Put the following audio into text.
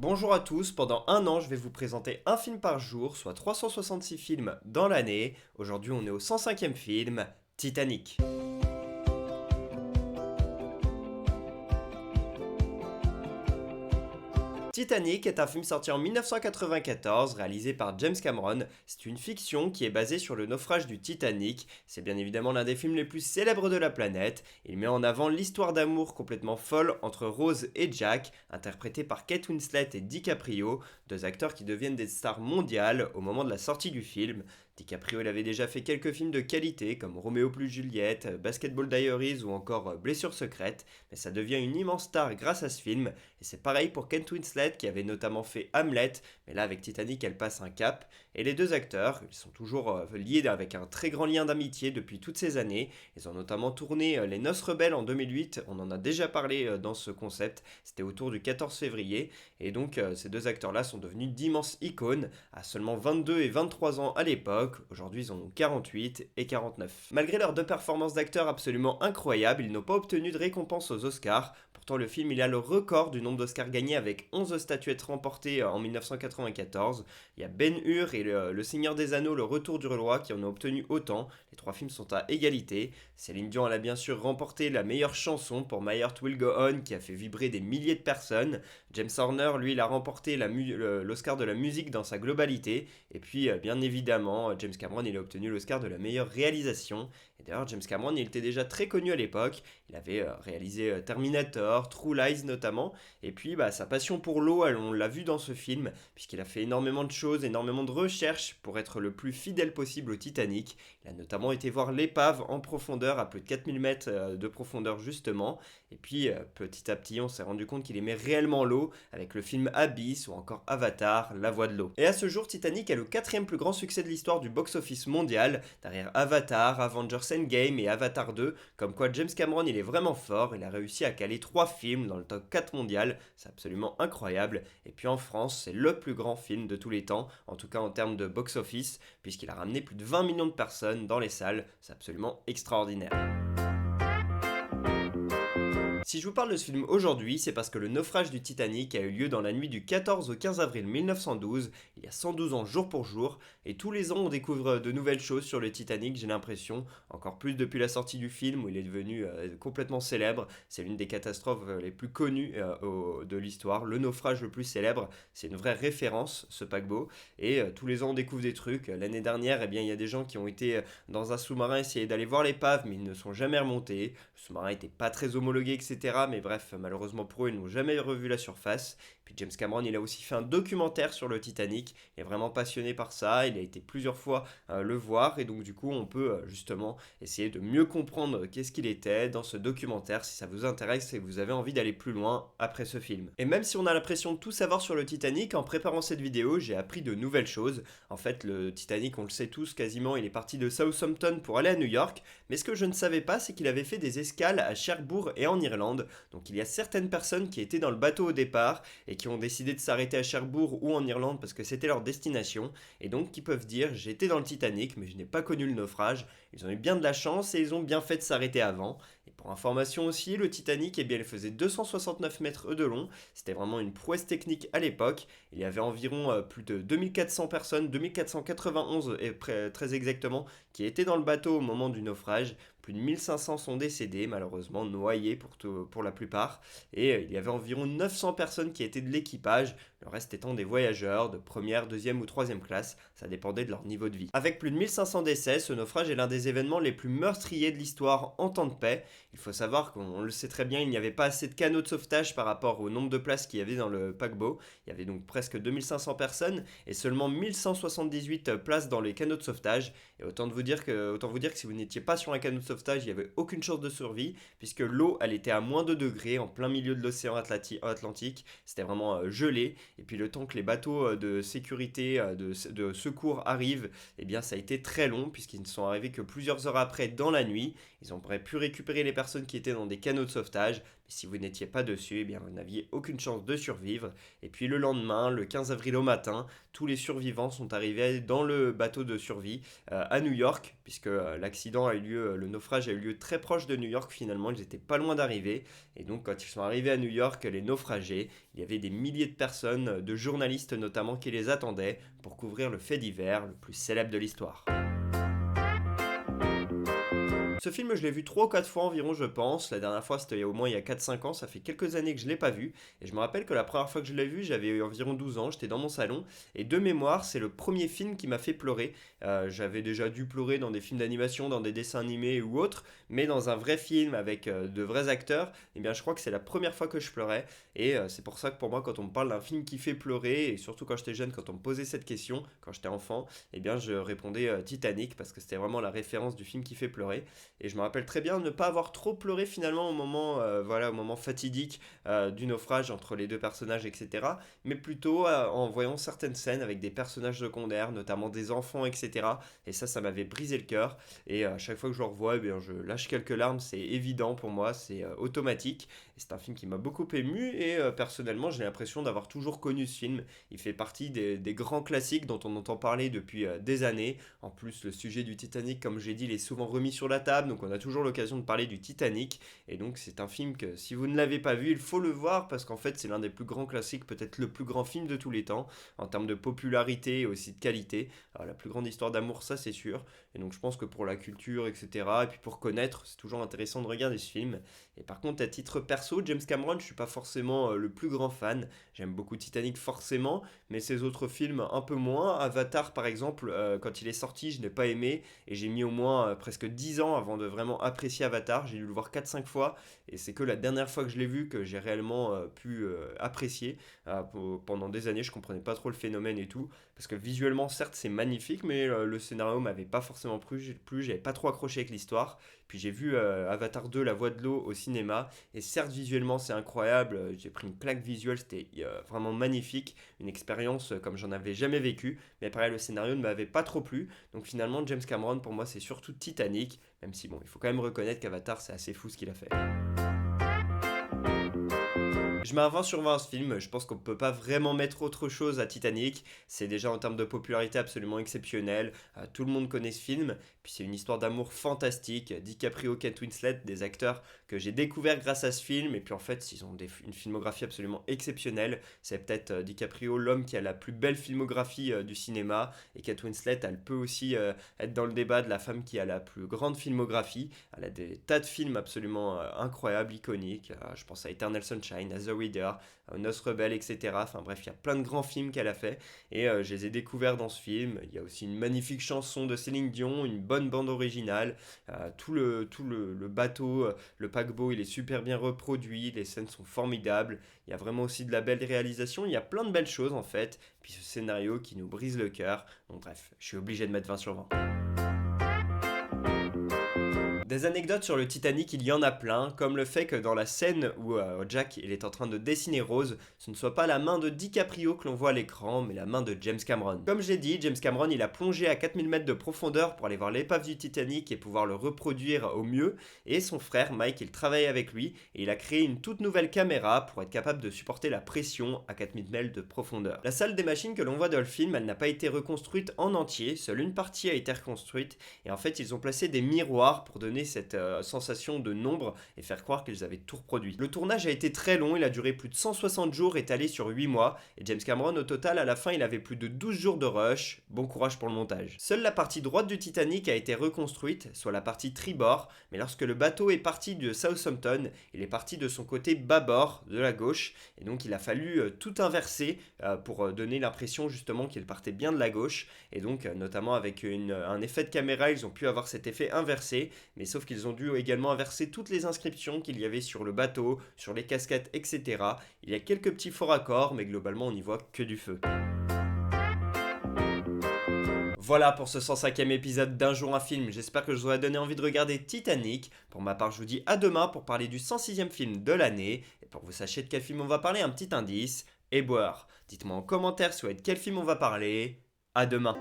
Bonjour à tous, pendant un an je vais vous présenter un film par jour, soit 366 films dans l'année. Aujourd'hui on est au 105e film, Titanic. Titanic est un film sorti en 1994, réalisé par James Cameron. C'est une fiction qui est basée sur le naufrage du Titanic. C'est bien évidemment l'un des films les plus célèbres de la planète. Il met en avant l'histoire d'amour complètement folle entre Rose et Jack, interprétés par Kate Winslet et DiCaprio, deux acteurs qui deviennent des stars mondiales au moment de la sortie du film. DiCaprio il avait déjà fait quelques films de qualité comme Roméo plus Juliette, Basketball Diaries ou encore Blessure secrète, mais ça devient une immense star grâce à ce film, et c'est pareil pour Kate Winslet qui avait notamment fait Hamlet, mais là avec Titanic elle passe un cap, et les deux acteurs, ils sont toujours liés avec un très grand lien d'amitié depuis toutes ces années. Ils ont notamment tourné Les Noces Rebelles en 2008, on en a déjà parlé dans ce concept, c'était autour du 14 février, et donc ces deux acteurs-là sont devenus d'immenses icônes, à seulement 22 et 23 ans à l'époque. Aujourd'hui, ils en ont 48 et 49. Malgré leurs deux performances d'acteurs absolument incroyables, ils n'ont pas obtenu de récompense aux Oscars. Pourtant, le film il a le record du nombre d'Oscars gagnés avec 11 statuettes remportées en 1994. Il y a Ben-Hur et le Seigneur des Anneaux, le Retour du Roi qui en ont obtenu autant. Les trois films sont à égalité. Céline Dion elle a bien sûr remporté la meilleure chanson pour My Heart Will Go On qui a fait vibrer des milliers de personnes. James Horner, lui, il a remporté l'Oscar de la musique dans sa globalité. Et puis, bien évidemment, James Cameron, il a obtenu l'Oscar de la meilleure réalisation. Et d'ailleurs, James Cameron, il était déjà très connu à l'époque. Il avait réalisé Terminator, True Lies notamment. Et puis, sa passion pour l'eau, on l'a vu dans ce film, puisqu'il a fait énormément de choses, énormément de recherches pour être le plus fidèle possible au Titanic. Il a notamment été voir l'épave en profondeur, à plus de 4000 mètres de profondeur justement. Et puis, petit à petit, on s'est rendu compte qu'il aimait réellement l'eau, avec le film Abyss ou encore Avatar, La Voix de l'eau. Et à ce jour, Titanic est le quatrième plus grand succès de l'histoire du box-office mondial, derrière Avatar, Avengers Endgame et Avatar 2, comme quoi James Cameron il est vraiment fort, il a réussi à caler 3 films dans le top 4 mondial, c'est absolument incroyable, et puis en France c'est le plus grand film de tous les temps, en tout cas en termes de box-office, puisqu'il a ramené plus de 20 millions de personnes dans les salles, c'est absolument extraordinaire. Si je vous parle de ce film aujourd'hui, c'est parce que le naufrage du Titanic a eu lieu dans la nuit du 14 au 15 avril 1912, il y a 112 ans jour pour jour, et tous les ans on découvre de nouvelles choses sur le Titanic, j'ai l'impression, encore plus depuis la sortie du film où il est devenu complètement célèbre, c'est l'une des catastrophes les plus connues de l'histoire, le naufrage le plus célèbre, c'est une vraie référence ce paquebot, et tous les ans on découvre des trucs, l'année dernière il y a des gens qui ont été dans un sous-marin essayer d'aller voir l'épave mais ils ne sont jamais remontés, le sous-marin n'était pas très homologué etc. Mais bref, malheureusement pour eux, ils n'ont jamais revu la surface. Puis James Cameron, il a aussi fait un documentaire sur le Titanic. Il est vraiment passionné par ça. Il a été plusieurs fois le voir. Et donc, du coup, on peut justement essayer de mieux comprendre qu'est-ce qu'il était dans ce documentaire si ça vous intéresse et que vous avez envie d'aller plus loin après ce film. Et même si on a l'impression de tout savoir sur le Titanic, en préparant cette vidéo, j'ai appris de nouvelles choses. En fait, le Titanic, on le sait tous quasiment, il est parti de Southampton pour aller à New York. Mais ce que je ne savais pas, c'est qu'il avait fait des escales à Cherbourg et en Irlande. Donc il y a certaines personnes qui étaient dans le bateau au départ et qui ont décidé de s'arrêter à Cherbourg ou en Irlande parce que c'était leur destination et donc qui peuvent dire j'étais dans le Titanic mais je n'ai pas connu le naufrage. Ils ont eu bien de la chance et ils ont bien fait de s'arrêter avant. Et pour information aussi, le Titanic il faisait 269 mètres de long. C'était vraiment une prouesse technique à l'époque. Il y avait environ plus de 2400 personnes, 2491 très exactement, qui étaient dans le bateau au moment du naufrage. Plus de 1500 sont décédés, malheureusement noyés pour la plupart. Et il y avait environ 900 personnes qui étaient de l'équipage, le reste étant des voyageurs de première, deuxième ou troisième classe, ça dépendait de leur niveau de vie. Avec plus de 1500 décès, ce naufrage est l'un des événements les plus meurtriers de l'histoire en temps de paix. Il faut savoir qu'on le sait très bien, il n'y avait pas assez de canaux de sauvetage par rapport au nombre de places qu'il y avait dans le paquebot. Il y avait donc presque 2500 personnes et seulement 1178 places dans les canaux de sauvetage. Et autant vous dire que si vous n'étiez pas sur un canot de sauvetage, il n'y avait aucune chance de survie, puisque l'eau, elle était à moins de degrés, en plein milieu de l'océan Atlantique. C'était vraiment gelé. Et puis le temps que les bateaux de sécurité, de secours arrivent, eh bien ça a été très long, puisqu'ils ne sont arrivés que plusieurs heures après dans la nuit. Ils ont pu récupérer les personnes qui étaient dans des canots de sauvetage, Et si vous n'étiez pas dessus, eh bien, vous n'aviez aucune chance de survivre. Et puis le lendemain, le 15 avril au matin, tous les survivants sont arrivés dans le bateau de survie à New York, puisque l'accident a eu lieu, le naufrage a eu lieu très proche de New York finalement, ils étaient pas loin d'arriver. Et donc quand ils sont arrivés à New York, les naufragés, il y avait des milliers de personnes, de journalistes notamment, qui les attendaient pour couvrir le fait divers le plus célèbre de l'histoire. Ce film, je l'ai vu 3 ou 4 fois environ, je pense. La dernière fois, c'était au moins il y a 4-5 ans. Ça fait quelques années que je ne l'ai pas vu. Et je me rappelle que la première fois que je l'ai vu, j'avais environ 12 ans. J'étais dans mon salon. Et de mémoire, c'est le premier film qui m'a fait pleurer. J'avais déjà dû pleurer dans des films d'animation, dans des dessins animés ou autres. Mais dans un vrai film avec de vrais acteurs, eh bien, je crois que c'est la première fois que je pleurais. Et c'est pour ça que pour moi, quand on me parle d'un film qui fait pleurer, et surtout quand j'étais jeune, quand on me posait cette question, quand j'étais enfant, eh bien, je répondais Titanic parce que c'était vraiment la référence du film qui fait pleurer. Et je me rappelle très bien ne pas avoir trop pleuré finalement au moment, voilà, au moment fatidique du naufrage entre les deux personnages, etc. Mais plutôt en voyant certaines scènes avec des personnages secondaires, notamment des enfants, etc. Et ça m'avait brisé le cœur. Et à chaque fois que je le revois, eh bien, je lâche quelques larmes, c'est évident pour moi, c'est automatique. Et c'est un film qui m'a beaucoup ému et personnellement j'ai l'impression d'avoir toujours connu ce film. Il fait partie des grands classiques dont on entend parler depuis des années. En plus, le sujet du Titanic, comme j'ai dit, il est souvent remis sur la table, donc on a toujours l'occasion de parler du Titanic. Et donc c'est un film que si vous ne l'avez pas vu, il faut le voir parce qu'en fait c'est l'un des plus grands classiques, peut-être le plus grand film de tous les temps, en termes de popularité et aussi de qualité. Alors, la plus grande histoire d'amour, ça c'est sûr. Et donc je pense que pour la culture, etc., et puis pour connaître, c'est toujours intéressant de regarder ce film. Et par contre, à titre perso, James Cameron, je suis pas forcément le plus grand fan. J'aime beaucoup Titanic forcément, mais ses autres films un peu moins. Avatar par exemple, quand il est sorti, je n'ai pas aimé et j'ai mis au moins presque 10 ans avant de vraiment apprécier Avatar. J'ai dû le voir 4-5 fois et c'est que la dernière fois que je l'ai vu que j'ai réellement pu apprécier. Pendant des années, je comprenais pas trop le phénomène et tout parce que visuellement, certes, c'est magnifique, mais le scénario m'avait pas forcément plu, j'avais pas trop accroché avec l'histoire. Puis j'ai vu Avatar 2, La Voix de l'eau au cinéma, et certes, visuellement, c'est incroyable, j'ai pris une claque visuelle, c'était vraiment magnifique, une expérience comme j'en avais jamais vécu, mais pareil, le scénario ne m'avait pas trop plu, donc finalement, James Cameron, pour moi, c'est surtout Titanic, même si bon, il faut quand même reconnaître qu'Avatar, c'est assez fou ce qu'il a fait. Je mets un 20 sur 20 à ce film, je pense qu'on peut pas vraiment mettre autre chose à Titanic, c'est déjà en termes de popularité absolument exceptionnel, tout le monde connaît ce film, puis c'est une histoire d'amour fantastique, DiCaprio, Kate Winslet, des acteurs que j'ai découverts grâce à ce film, et puis en fait ils ont une filmographie absolument exceptionnelle, c'est peut-être DiCaprio l'homme qui a la plus belle filmographie du cinéma, et Kate Winslet elle peut aussi être dans le débat de la femme qui a la plus grande filmographie, elle a des tas de films absolument incroyables, iconiques, je pense à Eternal Sunshine, à The Reader, Nos Rebelles, etc. Enfin bref, il y a plein de grands films qu'elle a fait et je les ai découverts dans ce film. Il y a aussi une magnifique chanson de Céline Dion, une bonne bande originale, tout le bateau, le paquebot, il est super bien reproduit, les scènes sont formidables. Il y a vraiment aussi de la belle réalisation, il y a plein de belles choses en fait. Puis ce scénario qui nous brise le cœur. Donc bref, je suis obligé de mettre 20 sur 20. Des anecdotes sur le Titanic, il y en a plein, comme le fait que dans la scène où Jack il est en train de dessiner Rose, ce ne soit pas la main de DiCaprio que l'on voit à l'écran, mais la main de James Cameron. Comme j'ai dit, James Cameron il a plongé à 4000 mètres de profondeur pour aller voir l'épave du Titanic et pouvoir le reproduire au mieux, et son frère Mike il travaille avec lui, et il a créé une toute nouvelle caméra pour être capable de supporter la pression à 4000 mètres de profondeur. La salle des machines que l'on voit dans le film, elle n'a pas été reconstruite en entier, seule une partie a été reconstruite, et en fait ils ont placé des miroirs pour donner cette sensation de nombre et faire croire qu'ils avaient tout reproduit. Le tournage a été très long, il a duré plus de 160 jours étalé sur 8 mois et James Cameron au total à la fin il avait plus de 12 jours de rush, bon courage pour le montage. Seule la partie droite du Titanic a été reconstruite, soit la partie tribord, mais lorsque le bateau est parti de Southampton, il est parti de son côté bâbord, de la gauche, et donc il a fallu tout inverser pour donner l'impression justement qu'il partait bien de la gauche, et donc notamment avec un effet de caméra ils ont pu avoir cet effet inversé, mais sauf qu'ils ont dû également inverser toutes les inscriptions qu'il y avait sur le bateau, sur les casquettes, etc. Il y a quelques petits faux raccords, mais globalement on n'y voit que du feu. Voilà pour ce 105e épisode d'Un jour un film, j'espère que je vous ai donné envie de regarder Titanic. Pour ma part je vous dis à demain pour parler du 106e film de l'année, et pour que vous sachiez de quel film on va parler, un petit indice, Éboueur. Dites-moi en commentaire si vous savez de quel film on va parler, à demain.